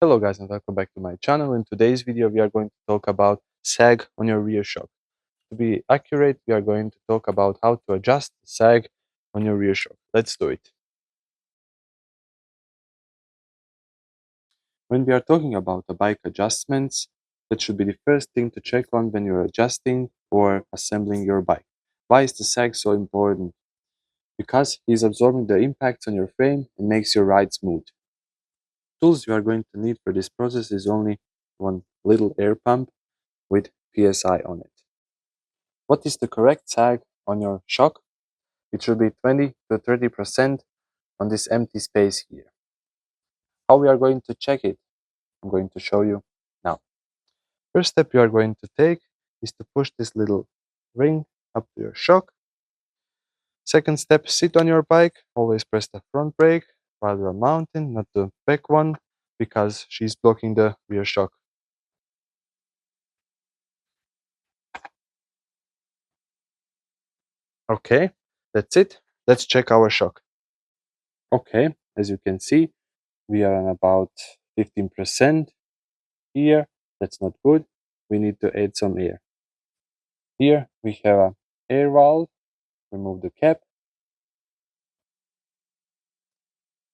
Hello guys and welcome back to my channel. In today's video we are going to talk about sag on your rear shock. To be accurate, we are going to talk about how to adjust the sag on your rear shock. Let's do it. When we are talking about the bike adjustments, that should be the first thing to check on when you're adjusting or assembling your bike. Why is the sag so important? Because he's absorbing the impacts on your frame and makes your ride smooth. Tools you are going to need for this process is only one little air pump with PSI on it. What is the correct sag on your shock? It should be 20 to 30% on this empty space here. How we are going to check it? I'm going to show you now. First step you are going to take is to push this little ring up to your shock. Second step, sit on your bike. Always press the front brake while you are mounting, not the back one, because she's blocking the rear shock. Okay, that's it. Let's check our shock. Okay, as you can see, we are on about 15% here. That's not good. We need to add some air. Here we have an air valve. Remove the cap.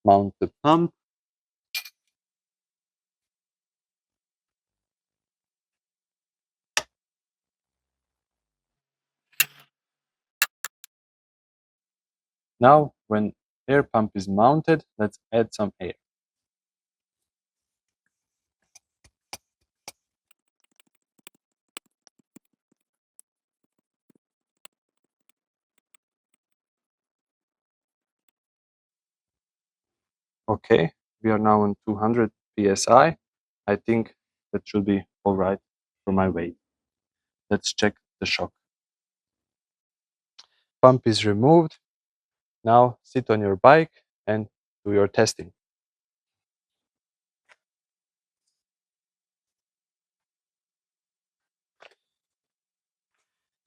Mount the pump. Now, when air pump is mounted, let's add some air. Okay, we are now on 200 psi. I think that should be all right for my weight. Let's check the shock. Pump is removed. Now sit on your bike and do your testing.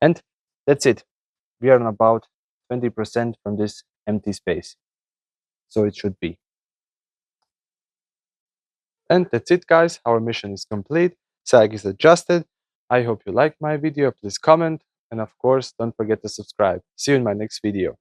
And that's it. We are on about 20% from this empty space. So it should be. And that's it, guys. Our mission is complete. Sag is adjusted. I hope you liked my video. Please comment. And of course, don't forget to subscribe. See you in my next video.